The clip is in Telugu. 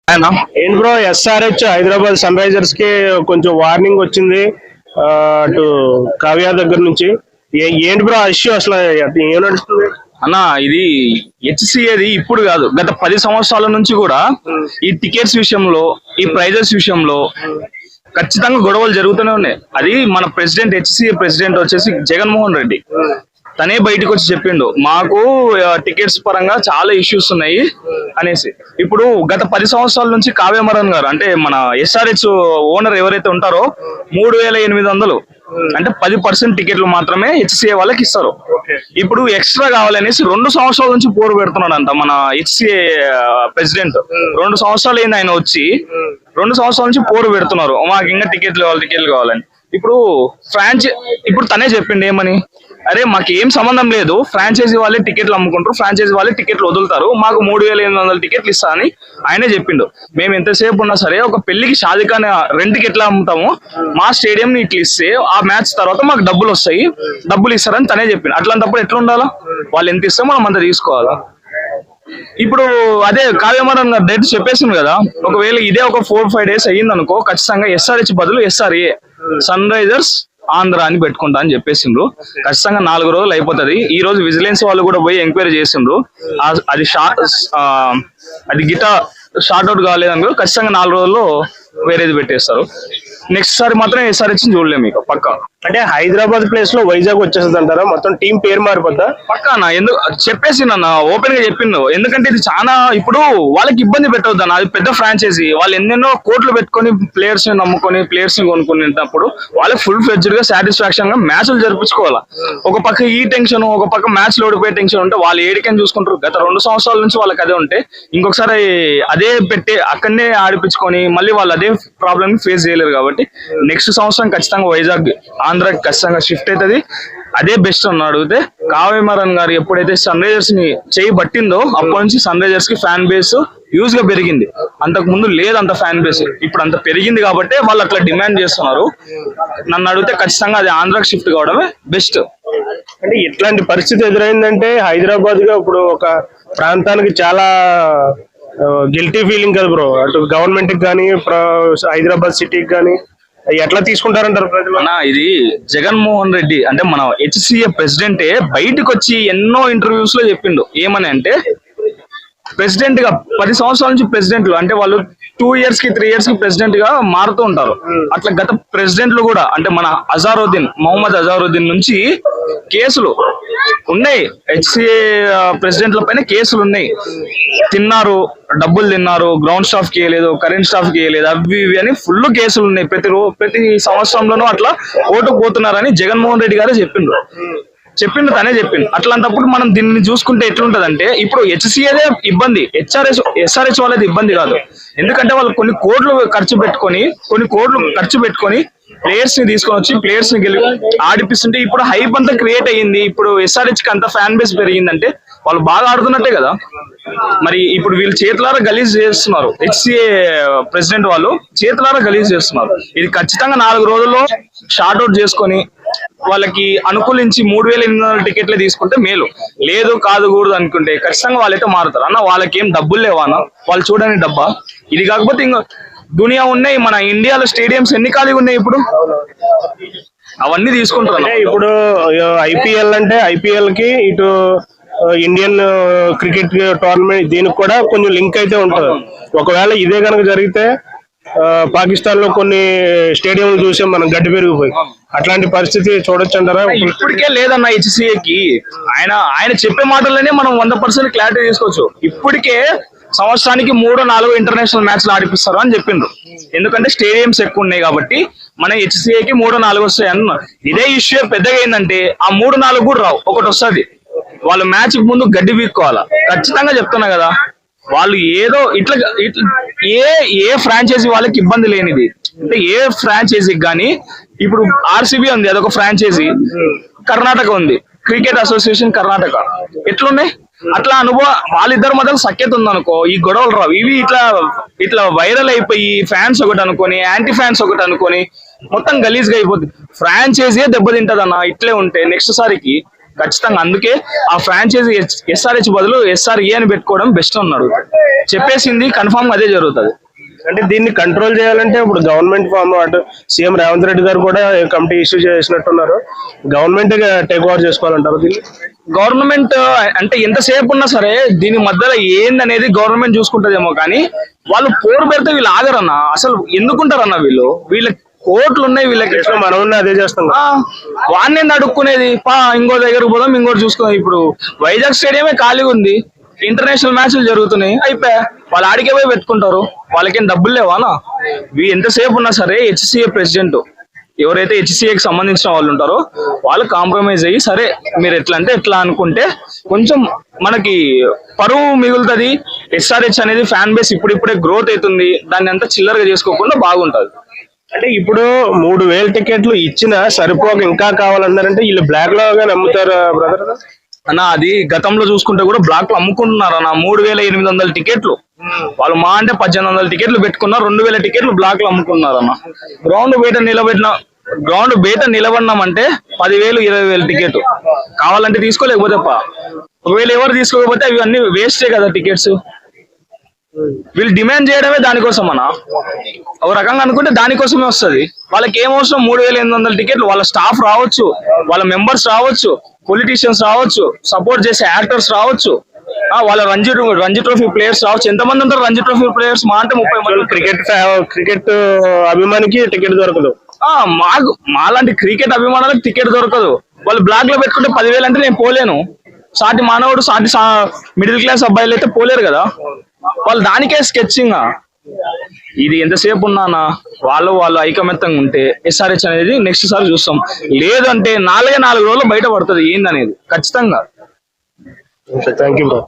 ఏంటి bro, SRH Hyderabad Sunrisers కి కొంచెం వార్నింగ్ వచ్చింది అటు కావ్య దగ్గర నుంచి. ఏంటి బ్రో ఆ ఇష్యూ, అసలు ఏం నడుస్తుంది అన్న? ఇది హెచ్సిఏది ఇప్పుడు కాదు, గత 10 సంవత్సరాల నుంచి కూడా ఈ టికెట్స్ విషయంలో, ఈ ప్రైజెస్ విషయంలో ఖచ్చితంగా గొడవలు జరుగుతూనే ఉన్నాయి. అది మన ప్రెసిడెంట్, హెచ్సిఏ ప్రెసిడెంట్ వచ్చేసి జగన్మోహన్ రెడ్డి, తనే బయటకు వచ్చి చెప్పిండు మాకు టికెట్స్ పరంగా చాలా ఇష్యూస్ ఉన్నాయి అనేసి. ఇప్పుడు గత 10 సంవత్సరాల నుంచి కావ్యమరన్ గారు, అంటే మన ఎస్ఆర్హెచ్ ఓనర్ ఎవరైతే ఉంటారో 3800 అంటే 10% టికెట్లు మాత్రమే హెచ్సిఏ వాళ్ళకి ఇస్తారు. ఇప్పుడు ఎక్స్ట్రా కావాలనేసి 2 సంవత్సరాల నుంచి పోరు పెడుతున్నాడు అంట మన హెచ్సిఏ ప్రెసిడెంట్. 2 సంవత్సరాలు అయింది ఆయన వచ్చి, 2 సంవత్సరాల నుంచి పోరు పెడుతున్నారు మాకు ఇంకా టికెట్లు కావాలని. ఇప్పుడు తనే చెప్పిండు ఏమని, అరే మాకు ఏం సంబంధం లేదు, ఫ్రాంచైజీ వాళ్ళే టికెట్లు అమ్ముకుంటారు, ఫ్రాంచైజీ వాళ్ళే టికెట్లు వదులుతారు, మాకు 3800 టికెట్లు ఇస్తా అని ఆయనే చెప్పిండు. మేము ఎంతసేపు ఉన్నా సరే ఒక పెళ్లికి షాదికాని రెంట్కి ఎట్లా అమ్ముతాము, మా స్టేడియం ని ఇట్లా ఇస్తే ఆ మ్యాచ్ తర్వాత మాకు డబ్బులు వస్తాయి, డబ్బులు ఇస్తారని తనే చెప్పిండు. అట్లాంటప్పుడు ఎట్లా ఉండాలా, వాళ్ళు ఎంత ఇస్తే మనం అంత తీసుకోవాలా. ఇప్పుడు అదే కావ్యమరన్ గారు డేట్ చెప్పేసింది కదా, ఒకవేళ ఇదే ఒక 4-5 డేస్ అయ్యింది అనుకో, ఖచ్చితంగా ఎస్ఆర్హెచ్ బదులు ఎస్ఆర్ఏ సన్ రైజర్స్ ఆంధ్ర అని పెట్టుకుంటా అని చెప్పేసిండ్రు. ఖచ్చితంగా 4 రోజులు అయిపోతుంది. ఈ రోజు విజిలెన్స్ వాళ్ళు కూడా పోయి ఎంక్వైరీ చేసిండ్రు. అది గిటా షార్ట్ అవుట్ కాలేదనుకో ఖచ్చితంగా 4 రోజుల్లో వేరేది పెట్టేస్తారు. నెక్స్ట్ సారి మాత్రం ఎస్ఆర్హెచ్ చూడలేము మీకు పక్కా. అంటే హైదరాబాద్ ప్లేస్ లో వైజాగ్ వచ్చేస్తుంది అంటారా, మొత్తం టీం పేరు మారిపోద్దా? పక్కా అన్న, ఎందుకు చెప్పేసి నన్ను ఓపెన్ గా చెప్పిండు. ఎందుకంటే ఇది చాలా ఇప్పుడు వాళ్ళకి ఇబ్బంది పెట్టవద్దు అన్న, అది పెద్ద ఫ్రాంచైజీ, వాళ్ళు ఎన్నెన్నో కోట్లు పెట్టుకొని ప్లేయర్స్ ని నమ్ముకొని ప్లేయర్స్ ని కొనుక్కునేటప్పుడు వాళ్ళకి ఫుల్ ఫ్లెడ్జ్డ్ గా సాటిస్ఫాక్షన్ గా మ్యాచ్లు జరిపించుకోవాలా. ఒక పక్క ఈ టెన్షన్, ఒక పక్క మ్యాచ్ లో ఓడిపోయే టెన్షన్ ఉంటే వాళ్ళు ఏడికని చూసుకుంటారు. గత 2 సంవత్సరాల నుంచి వాళ్ళకి అదే ఉంటే ఇంకొకసారి అదే పెట్టి అక్కడనే ఆడిపించుకొని మళ్ళీ వాళ్ళు అదే ప్రాబ్లమ్ ని ఫేస్ చేయలేరు. కాబట్టి నెక్స్ట్ సంవత్సరం ఖచ్చితంగా వైజాగ్ ఆంధ్రాకి ఖచ్చితంగా షిఫ్ట్ అవుతుంది. అదే బెస్ట్ అని అడిగితే కావ్యమరన్ గారు ఎప్పుడైతే సన్ రైజర్స్ ని చేయి పట్టిందో అప్పటి నుంచి సన్ రైజర్స్ కి ఫ్యాన్ బేస్ యూజ్ గా పెరిగింది. అంతకు ముందు లేదు అంత ఫ్యాన్ బేస్, ఇప్పుడు అంత పెరిగింది కాబట్టి వాళ్ళు అట్లా డిమాండ్ చేస్తున్నారు. నన్ను అడిగితే ఖచ్చితంగా అది ఆంధ్రాకి షిఫ్ట్ కావడమే బెస్ట్. అంటే ఇట్లాంటి పరిస్థితి ఎదురైందంటే హైదరాబాద్ గా ఇప్పుడు ఒక ప్రాంతానికి చాలా గిల్టీ ఫీలింగ్ కదా బ్రో, అటు గవర్నమెంట్ కి కానీ హైదరాబాద్ సిటీకి కానీ ఎట్లా తీసుకుంటారంటారు ప్రజలు? ఇది జగన్మోహన్ రెడ్డి అంటే మన హెచ్సిఏ ప్రెసిడెంటే బయటకు వచ్చి ఎన్నో ఇంటర్వ్యూస్ లో చెప్పిండు. ఏమని అంటే ప్రెసిడెంట్ గా 10 సంవత్సరాల నుంచి ప్రెసిడెంట్లు అంటే వాళ్ళు 2 years కి 3 years కి ప్రెసిడెంట్ గా మారుతూ ఉంటారు. అట్లా గత ప్రెసిడెంట్లు కూడా అంటే మన మొహమ్మద్ అజారుద్దీన్ నుంచి కేసులు ఉన్నాయి, హెచ్సిఏ ప్రెసిడెంట్ల పైన కేసులు ఉన్నాయి. డబ్బులు తిన్నారు, గ్రౌండ్ స్టాఫ్ కి ఇవ్వలేదు, కరెంట్ స్టాఫ్ కి ఇవ్వలేదు, అవి ఇవి అని ఫుల్ కేసులు ఉన్నాయి. ప్రతి సంవత్సరంలోనూ అట్లా ఓటుకు పోతున్నారని జగన్మోహన్ రెడ్డి గారే చెప్పిండు, తనే చెప్పిండు. అట్లాంటప్పుడు మనం దీన్ని చూసుకుంటే ఎట్లుంటదంటే ఇప్పుడు హెచ్సిఏదే ఇబ్బంది, ఎస్ఆర్హెచ్ వాళ్ళది ఇబ్బంది కాదు. ఎందుకంటే వాళ్ళు కొన్ని కోట్లు ఖర్చు పెట్టుకొని ప్లేయర్స్ ని తీసుకొని వచ్చి ప్లేయర్స్ ని ఆడిపిస్తుంటే ఇప్పుడు హైప్ అంతా క్రియేట్ అయ్యింది. ఇప్పుడు ఎస్ఆర్హెచ్ కి అంత ఫ్యాన్ బేస్ పెరిగిందంటే వాళ్ళు బాగా ఆడుతున్నట్టే కదా. మరి ఇప్పుడు వీళ్ళు చేతులారా గలీజ్ చేస్తున్నారు, హెచ్సిఏ ప్రెసిడెంట్ వాళ్ళు చేతులారా గలీజ్ చేస్తున్నారు. ఇది ఖచ్చితంగా 4 రోజుల్లో షార్ట్ అవుట్ చేసుకొని వాళ్ళకి అనుకూలించి 3800 టికెట్లే తీసుకుంటే మేలు. లేదు కాదుకూడదు అనుకుంటే ఖచ్చితంగా వాళ్ళైతే మారుతారు. అన్న వాళ్ళకి ఏం డబ్బులు లేవా అన్న, వాళ్ళు చూడని డబ్బా ఇది. కాకపోతే ఇంకా దునియా ఉన్నాయి, మన ఇండియాలో స్టేడియంస్ ఎన్ని ఖాళీగా ఉన్నాయి ఇప్పుడు, అవన్నీ తీసుకుంటారు. అంటే ఇప్పుడు ఐపీఎల్ అంటే ఐపీఎల్ కి ఇటు ఇండియన్ క్రికెట్ టోర్నమెంట్ దీనికి కూడా కొంచెం లింక్ అయితే ఉంటుంది. ఒకవేళ ఇదే కనుక జరిగితే పాకిస్తాన్ లో కొన్ని స్టేడియంలు చూసాం మనం, గడ్డి పెరిగిపోయి. అట్లాంటి పరిస్థితి చూడొచ్చు అంటారా? ఇప్పటికే లేదన్న హెచ్సిఏకి. ఆయన చెప్పే మాటల్లోనే మనం 100% క్లారిటీ తీసుకోవచ్చు. ఇప్పటికే సంవత్సరానికి 3-4 ఇంటర్నేషనల్ మ్యాచ్లు ఆడిపిస్తారు అని చెప్పిండ్రు. ఎందుకంటే స్టేడియంస్ ఎక్కువ ఉన్నాయి కాబట్టి మన హెచ్సిఏకి 3-4 వస్తాయి అన్న. ఇదే ఇష్యూ పెద్దగా ఏంటంటే ఆ 3-4 కూడా రావు, ఒకటి వస్తుంది. వాళ్ళు మ్యాచ్ ముందు గడ్డి వీక్కోవాలా. ఖచ్చితంగా చెప్తున్నా కదా, వాళ్ళు ఏదో ఇట్లా ఏ ఫ్రాంచైజీ వాళ్ళకి ఇబ్బంది లేనిది అంటే ఏ ఫ్రాంచైజీకి కానీ, ఇప్పుడు ఆర్సీబీ ఉంది, అదొక ఫ్రాంచైజీ. కర్ణాటక ఉంది, క్రికెట్ అసోసియేషన్ కర్ణాటక. ఎట్లున్నాయి అట్లా అనుభవం వాళ్ళిద్దరి మధ్య సఖ్యత ఉందనుకో ఈ గొడవలు రావు. ఇవి ఇట్లా వైరల్ అయిపోయి ఫ్యాన్స్ ఒకటి అనుకొని యాంటీ ఫ్యాన్స్ ఒకటి అనుకొని మొత్తం గలీజ్గా అయిపోతుంది. ఫ్రాంచైజీ దెబ్బతింటదన్న ఇట్లే ఉంటే నెక్స్ట్ సారికి. ఖచ్చితంగా. అందుకే ఆ ఫ్రాంచైజీ SRH బదులు SRE అని పెట్టుకోవడం బెస్ట్ అన్నాడు. చెప్పేసింది కన్ఫామ్ అదే జరుగుతుంది. అంటే దీన్ని కంట్రోల్ చేయాలంటే ఇప్పుడు గవర్నమెంట్ ఫామ్ అటు సీఎం రేవంత్ రెడ్డి గారు కూడా కమిటీ ఇష్యూ చేసినట్టున్నారు. గవర్నమెంట్ టేక్ ఓవర్ చేసుకోవాలంటారు దీన్ని? గవర్నమెంట్ అంటే ఎంతసేపు ఉన్నా సరే దీని మధ్యలో ఏందనేది గవర్నమెంట్ చూసుకుంటదేమో, కానీ వాళ్ళు పోరు పెడితే వీళ్ళు ఆగరన్న. అసలు ఎందుకుంటారన్న వీళ్ళ కోట్లు ఉన్నాయి వీళ్ళకి. మనం ఉన్న అదే చేస్తాం. వాడిని అడుక్కునేది ఇంకో దగ్గరకు పోదాం, ఇంకోటి చూసుకో. ఇప్పుడు వైజాగ్ స్టేడియమే ఖాళీగా ఉంది, ఇంటర్నేషనల్ మ్యాచ్లు జరుగుతున్నాయి, అయిపోయా వాళ్ళు ఆడికే పోయి పెట్టుకుంటారు. వాళ్ళకేం డబ్బులు లేవానా? ఎంతసేపు ఉన్నా సరే HCA ప్రెసిడెంట్ ఎవరైతే HCAకి సంబంధించిన వాళ్ళు ఉంటారో వాళ్ళు కాంప్రమైజ్ అయ్యి, సరే మీరు ఎట్లా అంటే ఎట్లా అనుకుంటే కొంచెం మనకి పరువు మిగులుతుంది. SRH అనేది ఫ్యాన్ బేస్ ఇప్పుడిప్పుడే గ్రోత్ అవుతుంది, దాన్ని అంతా చిల్లరగా చేసుకోకుండా బాగుంటది. అంటే ఇప్పుడు 3,000 టికెట్లు ఇచ్చినా సరిపోక ఇంకా కావాలన్నారంటే వీళ్ళు బ్లాక్ లో నమ్ముతారు బ్రదర్ అన్న. అది గతంలో చూసుకుంటే కూడా బ్లాక్ లో అమ్ముకుంటున్నారు అన్న. 3,800 టికెట్లు వాళ్ళు మా అంటే 1,800 టికెట్లు పెట్టుకున్నారు, 2,000 టికెట్లు బ్లాక్ లో అమ్ముకున్నారు అన్న. గ్రౌండ్ బయట నిలబడినామంటే 10,000 20,000 టికెట్ కావాలంటే తీసుకోలేకపోతే ఒకవేళ ఎవరు తీసుకోకపోతే అవి అన్ని వేస్టే కదా టికెట్స్. వీళ్ళు డిమాండ్ చేయడమే దానికోసం అన్న. ఒక రకంగా అనుకుంటే దానికోసమే వస్తుంది. వాళ్ళకి ఏం అవసరం 3,800 టికెట్లు? వాళ్ళ స్టాఫ్ రావచ్చు, వాళ్ళ మెంబర్స్ రావచ్చు, పొలిటీషియన్స్ రావచ్చు, సపోర్ట్ చేసే యాక్టర్స్ రావచ్చు, వాళ్ళ రంజీ ట్రోఫీ ప్లేయర్స్ రావచ్చు. ఎంతమంది ఉంటారు రంజీ ట్రోఫీ ప్లేయర్స్? మా అంటే 30 మంది. క్రికెట్ అభిమానికి టికెట్ దొరకదు. మాలాంటి క్రికెట్ అభిమానులకు టికెట్ దొరకదు. వాళ్ళు బ్లాక్ లో పెట్టుకుంటే 10,000 అంటే నేను పోలేను. సాటి మానవుడు, సాటి మిడిల్ క్లాస్ అబ్బాయిలు అయితే పోలేరు కదా. వాళ్ళు దానికే స్కెచ్చింగ్. ఇది ఎంతసేపు ఉన్నానా వాళ్ళు ఐకమత్యంగా ఉంటే SRH అనేది నెక్స్ట్ సారి చూస్తాం. లేదంటే 4 రోజులు బయట పడుతుంది ఏందనేది ఖచ్చితంగా. Thank you bro.